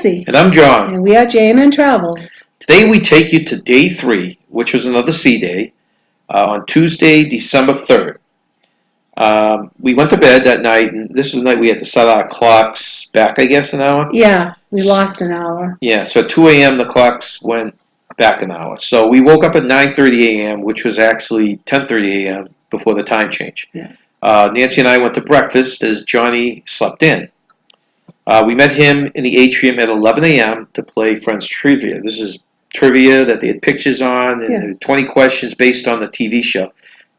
Nancy. And I'm John. And we are J&N Travels. Today we take you to day 3, which was another sea day, on Tuesday, December 3rd. We went to bed that night, and this was the night we had to set our clocks back, I guess, an hour. Yeah, we lost an hour. Yeah, so at 2 a.m. the clocks went back an hour. So we woke up at 9:30 a.m., which was actually 10:30 a.m. before the time change. Yeah. Nancy and I went to breakfast as Johnny slept in. We met him in the atrium at 11 a.m. to play Friends Trivia. This is trivia that they had pictures on, and there were 20 questions based on the TV show.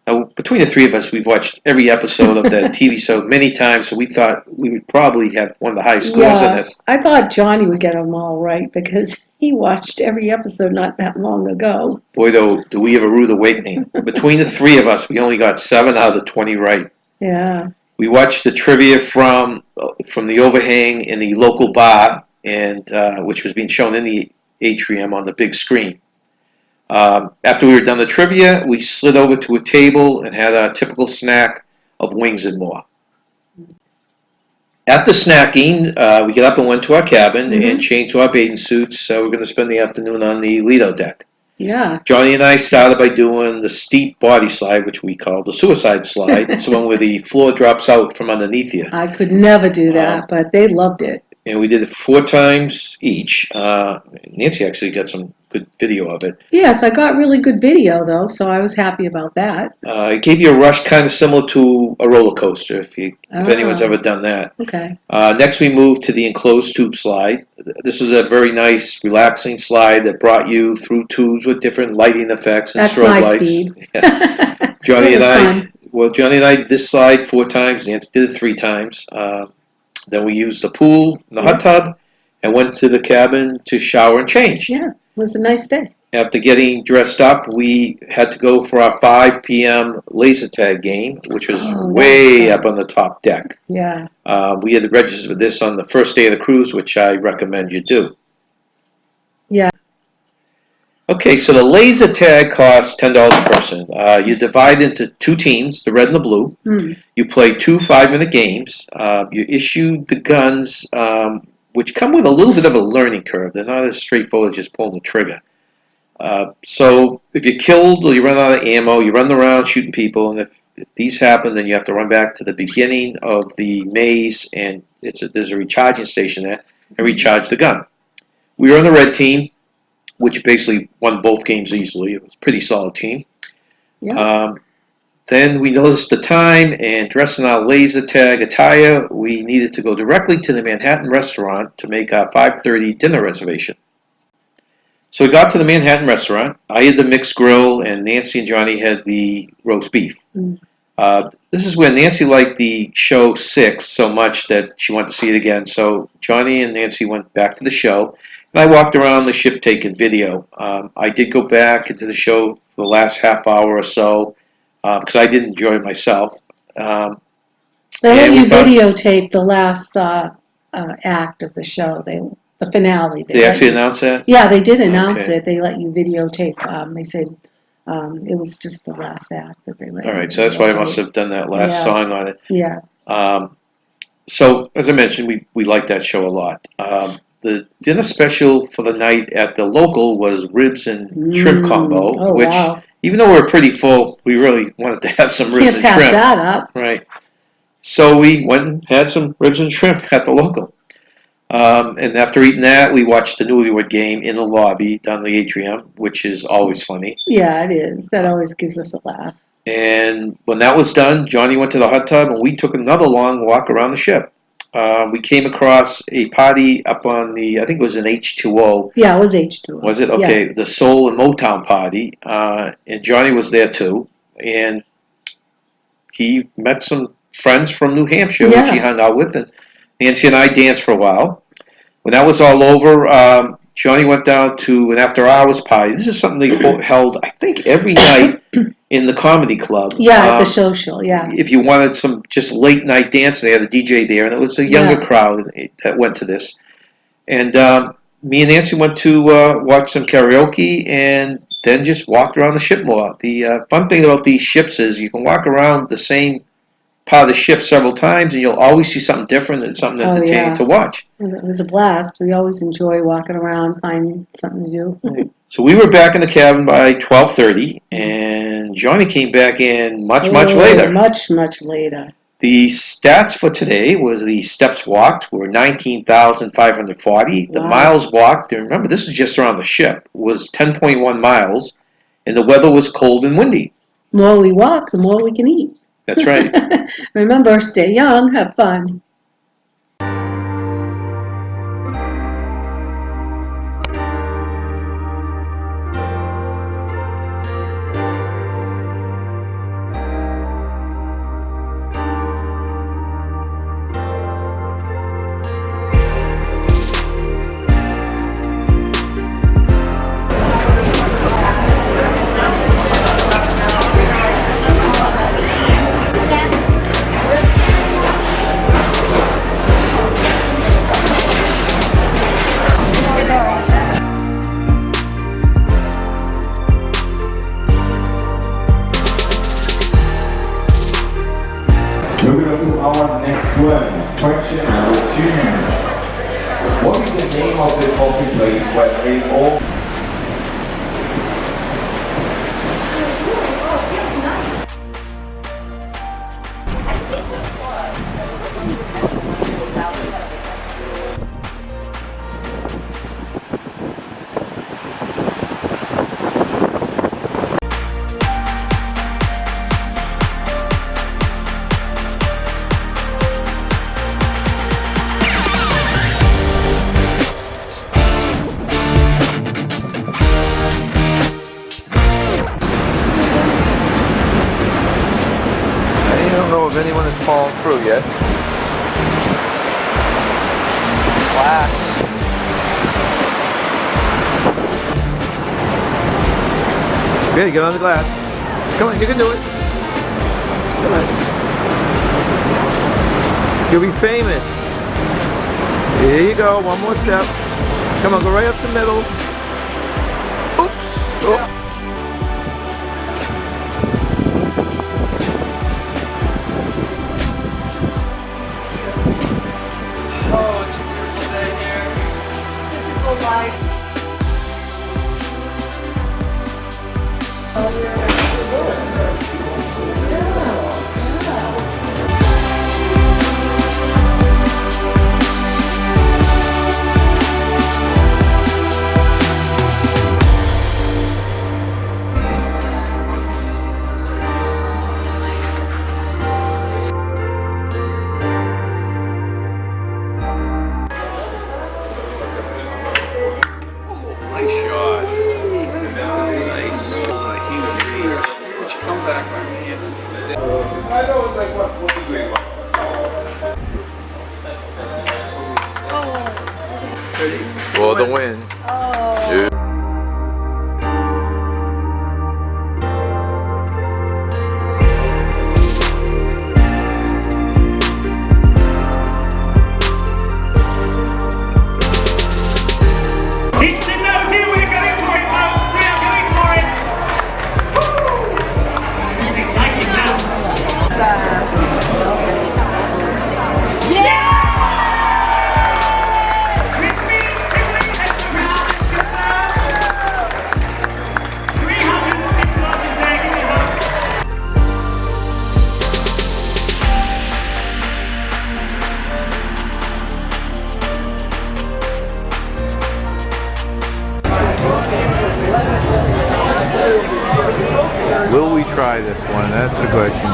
Now, between the three of us, we've watched every episode of the TV show many times, so we thought we would probably have one of the highest scores in this. I thought Johnny would get them all right because he watched every episode not that long ago. Boy, though, do we have a rude awakening. Between the three of us, we only got 7 out of the 20 right. Yeah. We watched the trivia from the overhang in the local bar, and which was being shown in the atrium on the big screen. After we were done the trivia, we slid over to a table and had our typical snack of wings and more. After snacking, we got up and went to our cabin and changed to our bathing suits. So we're going to spend the afternoon on the Lido deck. Yeah. Johnny and I started by doing the steep body slide, which we call the suicide slide. It's the one where the floor drops out from underneath you. I could never do that, but they loved it. And we did it 4 times each. Nancy actually got some good video of it. Yes, I got really good video, though, so I was happy about that. It gave you a rush kind of similar to a roller coaster, if anyone's ever done that. Okay. Next, we moved to the enclosed tube slide. This was a very nice, relaxing slide that brought you through tubes with different lighting effects and strobe lights. Speed. Yeah. Johnny and I did this slide 4 times. Nancy did it 3 times. Then we used the pool, the hot tub, and went to the cabin to shower and change. Yeah, it was a nice day. After getting dressed up, we had to go for our 5 p.m. laser tag game, which was way up on the top deck. Yeah. We had registered for this on the first day of the cruise, which I recommend you do. Yeah. Okay, so the laser tag costs $10 a person. You divide into 2 teams, the red and the blue. You play 2 5-minute games. You issue the guns, which come with a little bit of a learning curve. They're not as straightforward as just pulling the trigger. So if you're killed or you run out of ammo, you run around shooting people, and if these happen, then you have to run back to the beginning of the maze, and there's a recharging station there, and recharge the gun. We were on the red team, which basically won both games easily. It was a pretty solid team. Yeah. Then we noticed the time, and dressed in our laser tag attire, we needed to go directly to the Manhattan restaurant to make our 5:30 dinner reservation. So we got to the Manhattan restaurant. I had the mixed grill, and Nancy and Johnny had the roast beef. This is where Nancy liked the show 6 so much that she wanted to see it again. So Johnny and Nancy went back to the show, and I walked around the ship taking video. I did go back into the show for the last half hour or so because I did enjoy it myself. They let you videotape the last act of the show. The finale. They actually announced that? Yeah, they did announce it. They let you videotape. They said it was just the last act that they let you. All right, so that's why I must have done that last song on it. Yeah. So, as I mentioned, we liked that show a lot. The dinner special for the night at the local was ribs and shrimp combo, which, even though we were pretty full, we really wanted to have some ribs and shrimp. Can't pass that up. Right. So we went and had some ribs and shrimp at the local. And after eating that, we watched the Newlywed Game in the lobby down the atrium, which is always funny. Yeah, it is. That always gives us a laugh. And when that was done, Johnny went to the hot tub, and we took another long walk around the ship. We came across a party up on the, I think it was an H2O. Yeah, it was H2O. Was it? Okay, yeah. The Soul and Motown party. And Johnny was there too. And he met some friends from New Hampshire, which he hung out with. And Nancy and I danced for a while. When that was all over, Johnny went down to an after-hours party. This is something they held, I think, every night in the comedy club. Yeah, at the social, yeah. If you wanted some just late-night dance, they had a DJ there, and it was a younger crowd that went to this. And me and Nancy went to watch some karaoke and then just walked around the ship more. The fun thing about these ships is you can walk around the same part of the ship several times, and you'll always see something different and something entertaining to watch. It was a blast. We always enjoy walking around, finding something to do. So we were back in the cabin by 12:30, and Johnny came back in much later. Much later. The stats for today was the steps walked were 19,540. The miles walked, and remember this is just around the ship, was 10.1 miles, and the weather was cold and windy. The more we walk, the more we can eat. That's right. Remember, stay young, have fun. Moving on to our next one, question number 2. What is the name of the coffee place where they all... I don't know if anyone has fallen through yet. It's glass. Okay, get on the glass. Come on, you can do it. Come on. You'll be famous. Here you go, one more step. Come on, go right up the middle. Oops. Oh. Oh, it's a beautiful day here. This is the life. Oh, we're in the woods. Nice shot. Nice. Would you come back by me? I know it's like what degrees? For the win. It's a nosy, we're going for it, folks. We are going for it. Woo! This is exciting now. Which means Kimberly has confirmed 350 losses there. Give me a hug. Will we try this one? That's the question.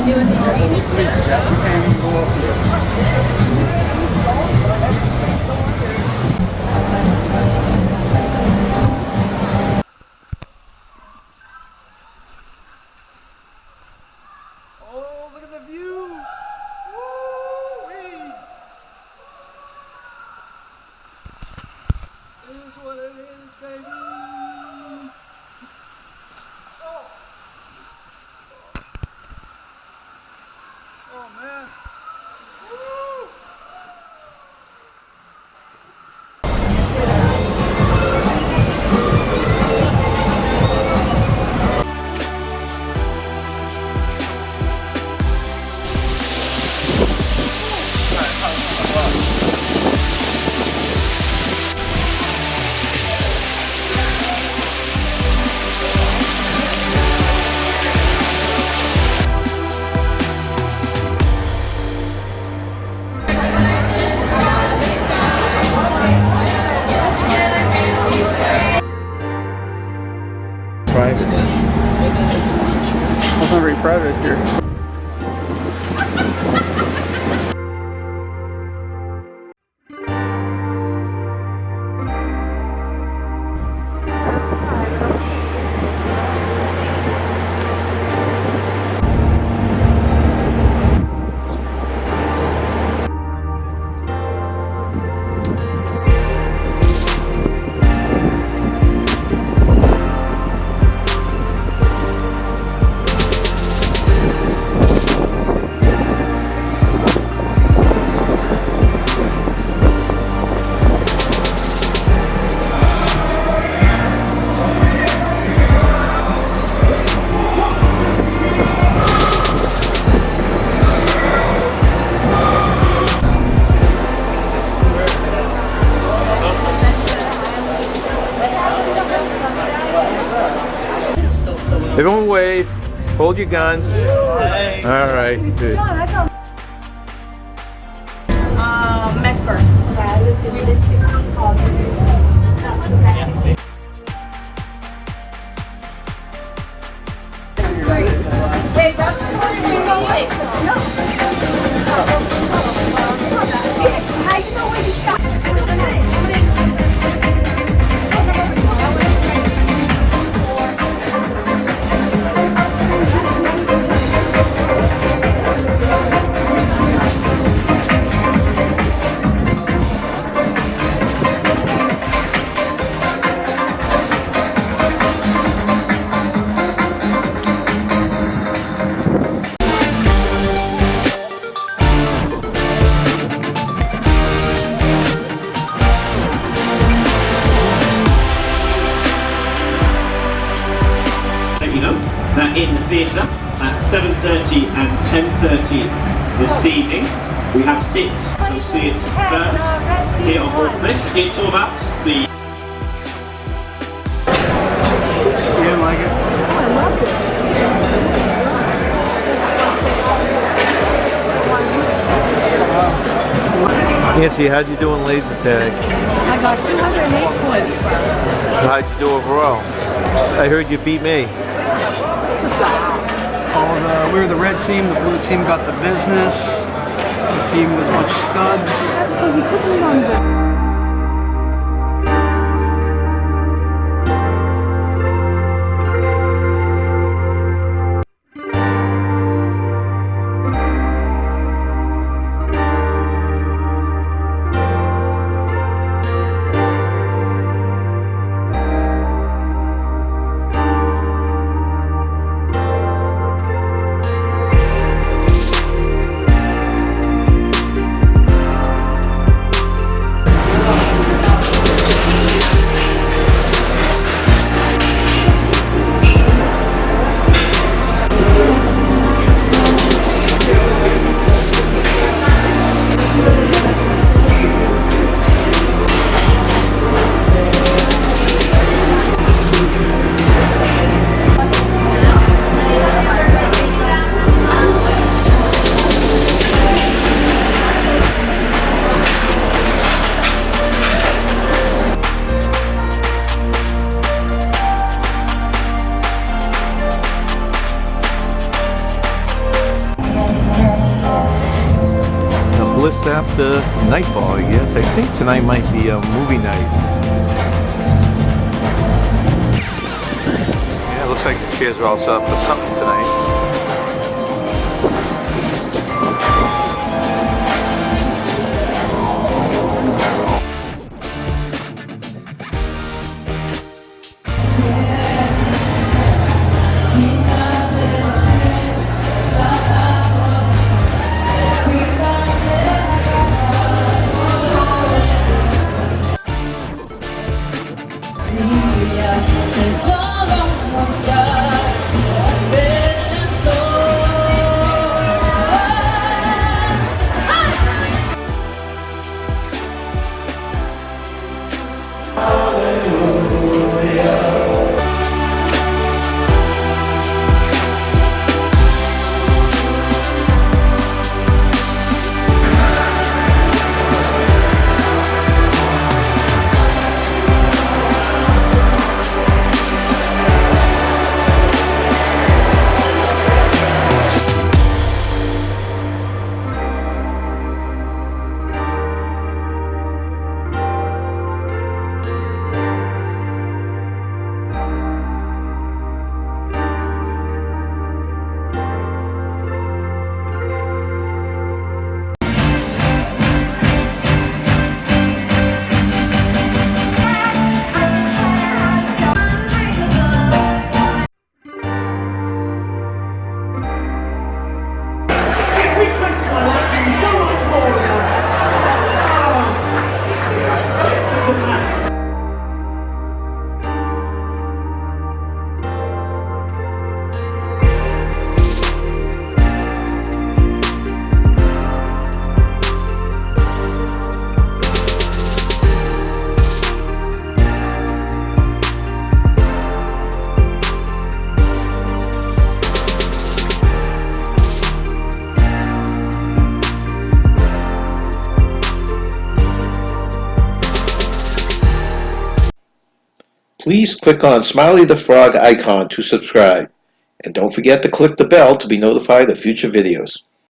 Oh, look at the view! Woo-wee! It is what it is, baby! Oh! Oh, man! Woo! Private. It's not very private here. Everyone wave. Hold your guns. All right. Good. Medford. Wait, that's no way. How you know where you got? That in the theatre at 7:30 and 10:30 this evening. We have seats, you'll see it first here on board this. It's all about the... You didn't like it? Nancy, how'd you do in laser tag? I got 208 points. How'd you do overall? I heard you beat me. We were the red team, the blue team got the business. The team was a bunch of studs. That's because he put me on the... Bliss after nightfall, I guess. I think tonight might be a movie night. Yeah, it looks like the chairs are all set up for something tonight. Please click on Smiley the Frog icon to subscribe. And don't forget to click the bell to be notified of future videos.